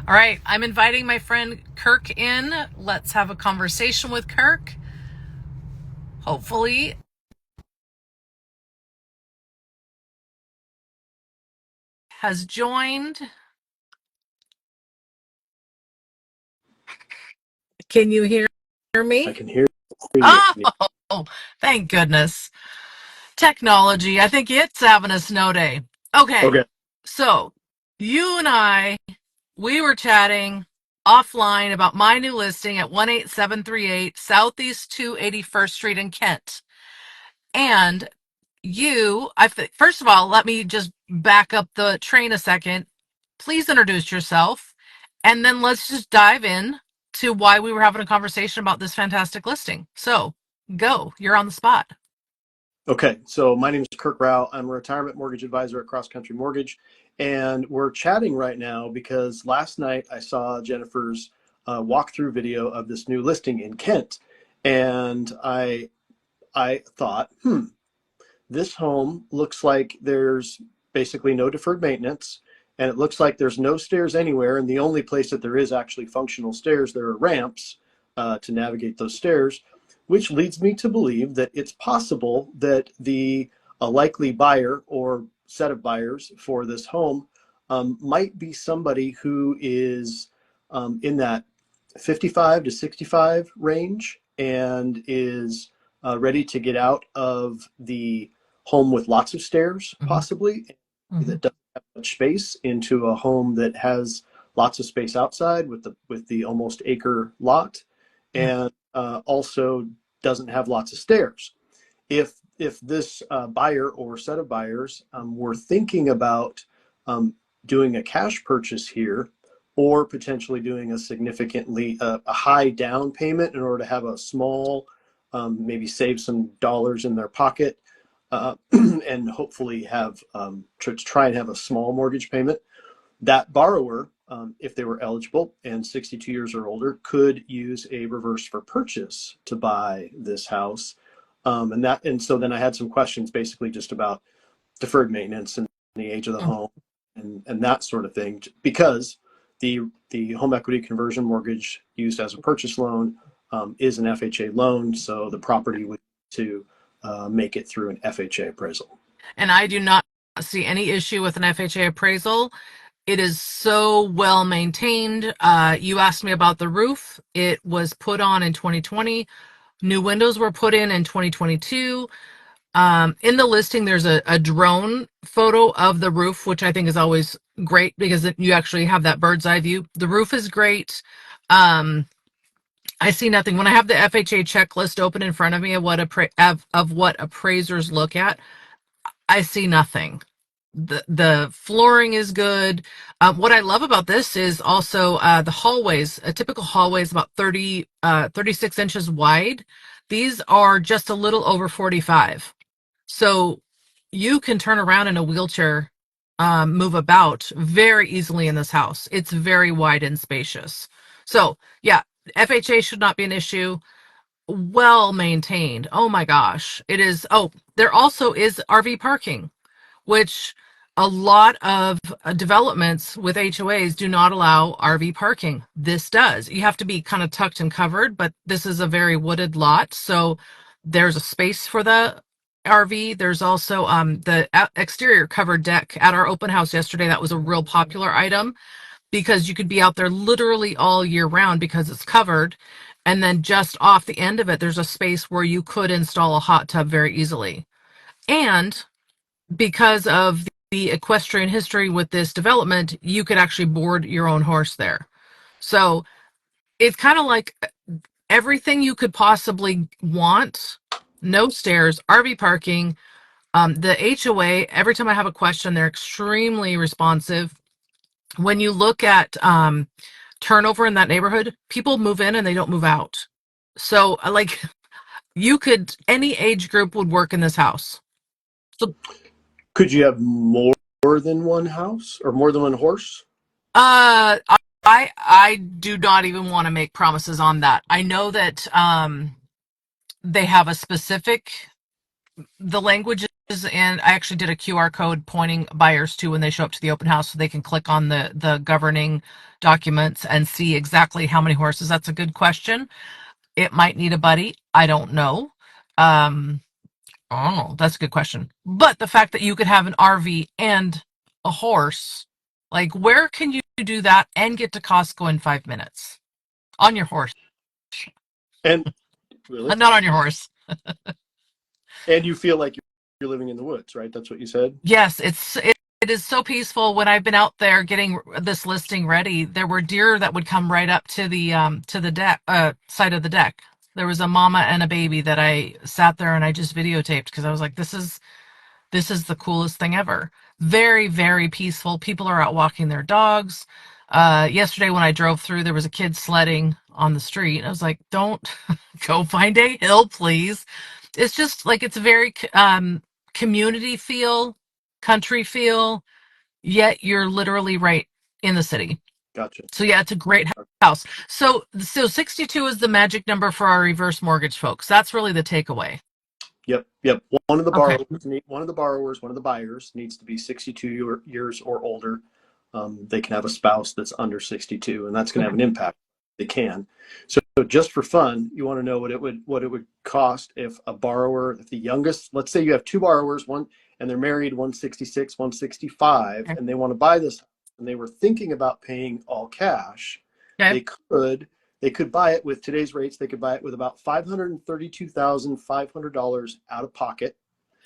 All right, I'm inviting my friend Kirk in. Let's have a conversation with Kirk. Hopefully, has joined. Can you hear I me? can hear you. Oh, thank goodness. Technology. I think it's having a snow day. Okay, Okay. so you and we were chatting offline about my new listing at 18738 Southeast 281st Street in Kent. And first of all, let me just back up the train a second. Please introduce yourself, and then let's just dive in to why we were having a conversation about this fantastic listing. So, go. You're on the spot. Okay. So my name is Kirk Rao. I'm a retirement mortgage advisor at Cross Country Mortgage. And we're chatting right now because last night I saw Jennifer's walkthrough video of this new listing in Kent. And I thought, this home looks like there's basically no deferred maintenance. And it looks like there's no stairs anywhere. And the only place that there is actually functional stairs, there are ramps to navigate those stairs, which leads me to believe that it's possible that a likely buyer or set of buyers for this home might be somebody who is in that 55 to 65 range and is ready to get out of the home with lots of stairs, Mm-hmm. possibly, Mm-hmm. that doesn't have much space, into a home that has lots of space outside with the almost acre lot, Yeah. and also doesn't have lots of stairs. If this buyer or set of buyers were thinking about doing a cash purchase here, or potentially doing a significantly a high down payment in order to have a small, maybe save some dollars in their pocket, and hopefully have to try and have a small mortgage payment, that borrower, if they were eligible and 62 years or older, could use a reverse for purchase to buy this house. And so then I had some questions basically just about deferred maintenance and the age of the home and that sort of thing, because the home equity conversion mortgage used as a purchase loan is an FHA loan, so the property would to make it through an FHA appraisal. And I do not see any issue with an FHA appraisal. It is so well maintained. You asked me about the roof. It was put on in 2020. New windows were put in 2022. In the listing, there's a drone photo of the roof, which I think is always great because you actually have that bird's eye view. The roof is great. Um, I see nothing. When I have the FHA checklist open in front of me of what appraisers look at, I see nothing. The flooring is good. What I love about this is also the hallways. A typical hallway is about 36 inches wide. These are just a little over 45. So you can turn around in a wheelchair, move about very easily in this house. It's very wide and spacious. So yeah, FHA should not be an issue. Well maintained. Oh my gosh. It is. Oh, there also is RV parking, which a lot of developments with HOAs do not allow RV parking. This does. You have to be kind of tucked and covered, but this is a very wooded lot, so there's a space for the RV. There's also the exterior covered deck at our open house yesterday. That was a real popular item because you could be out there literally all year round because it's covered. And then just off the end of it, there's a space where you could install a hot tub very easily. And because of the equestrian history with this development, you could actually board your own horse there. So it's kind of like everything you could possibly want. No stairs, RV parking. The HOA, every time I have a question, they're extremely responsive. When you look at turnover in that neighborhood, people move in and they don't move out. So, like, any age group would work in this house. So, Could you have more than one house or more than one horse? Uh, I do not even want to make promises on that. I know that they have a specific The languages, and I actually did a QR code pointing buyers to when they show up to the open house so they can click on the governing documents and see exactly how many horses. That's a good question. It might need a buddy. I don't know. Um, oh, that's a good question. But the fact that you could have an RV and a horse, like where can you do that and get to Costco in 5 minutes on your horse? And really, Not on your horse. and you feel like you're living in the woods, right? That's what you said. Yes, it is so peaceful. When I've been out there getting this listing ready, there were deer that would come right up to the deck side of the deck. There was a mama and a baby that I sat there and I just videotaped because I was like, this is the coolest thing ever. Very, very peaceful. People are out walking their dogs. Yesterday when I drove through, there was a kid sledding on the street. I was like, don't go find a hill, please. It's just like it's very community feel, country feel, yet you're literally right in the city. Gotcha. So yeah, it's a great house. So 62 is the magic number for our reverse mortgage folks. That's really the takeaway. Yep, yep. One of the Okay. one of the buyers needs to be 62 years or older. They can have a spouse that's under 62, and that's going to have Okay. an impact. They can. So just for fun, you want to know what it would cost if a borrower, if the youngest, let's say you have two borrowers, one and they're married, 166, 165, Okay. and they want to buy this, and they were thinking about paying all cash. Okay. They could they could buy it with today's rates. They could buy it with about $532,500 out of pocket.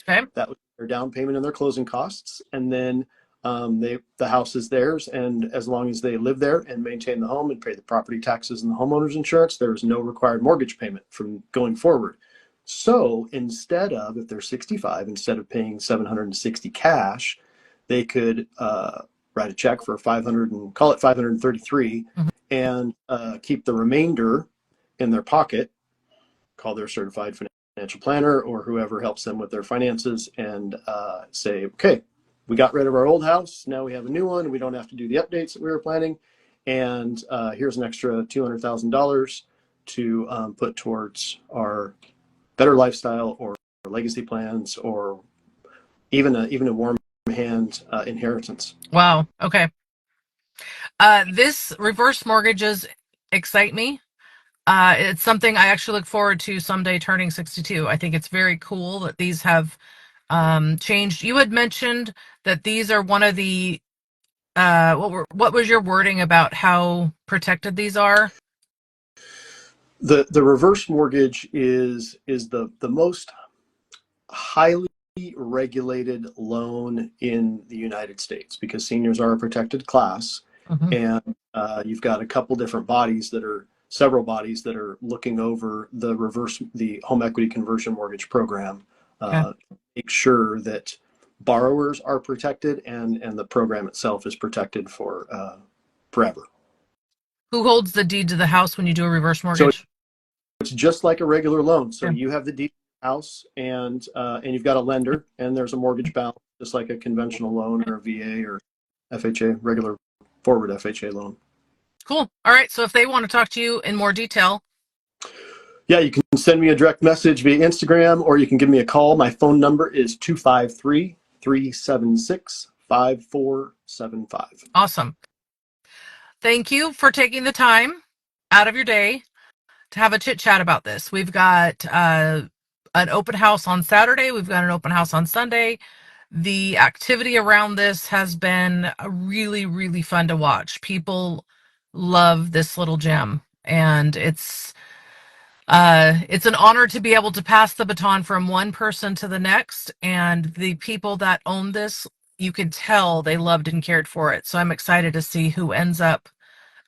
Okay. That was their down payment and their closing costs, and then the house is theirs. And as long as they live there and maintain the home and pay the property taxes and the homeowner's insurance, there is no required mortgage payment from going forward. So instead of, if they're 65, instead of paying 760 cash, they could write a check for 500 and call it 533, Mhm. and keep the remainder in their pocket, call their certified financial planner or whoever helps them with their finances, and say, okay, we got rid of our old house. Now we have a new one. We don't have to do the updates that we were planning. And here's an extra $200,000 to put towards our better lifestyle or legacy plans, or even a warm hand inheritance. Wow. Okay. This reverse mortgages excite me. It's something I actually look forward to someday turning 62. I think it's very cool that these have changed. You had mentioned that these are one of the what was your wording about how protected these are? The reverse mortgage is the most highly regulated loan in the United States, because seniors are a protected class, Hmm. and you've got a couple different bodies that are several bodies that are looking over the home equity conversion mortgage program, Okay. make sure that borrowers are protected, and the program itself is protected for forever. Who holds the deed to the house when you do a reverse So mortgage? it's just like a regular loan. So Yeah. you have the deed to the house, and you've got a lender, and there's a mortgage balance, just like a conventional loan or a VA or FHA, regular forward FHA loan. Cool. All right. So if they want to talk to you in more detail, Yeah, you can send me a direct message via Instagram, or you can give me a call. My phone number is 253-376-5475. awesome. Thank you for taking the time out of your day to have a chit chat about this. We've got an open house on Saturday. We've got an open house on Sunday. The activity around this has been really, really fun to watch. People love this little gem, and it's an honor to be able to pass the baton from one person to the next. And the people that own this, you can tell they loved and cared for it. So I'm excited to see who ends up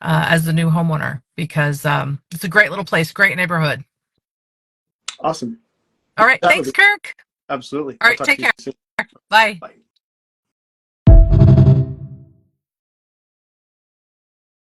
as the new homeowner, because it's a great little place, great neighborhood. Awesome. All right. That was Thanks, Kirk. absolutely. All I'll right. talk Take to you care. soon. Bye. Bye.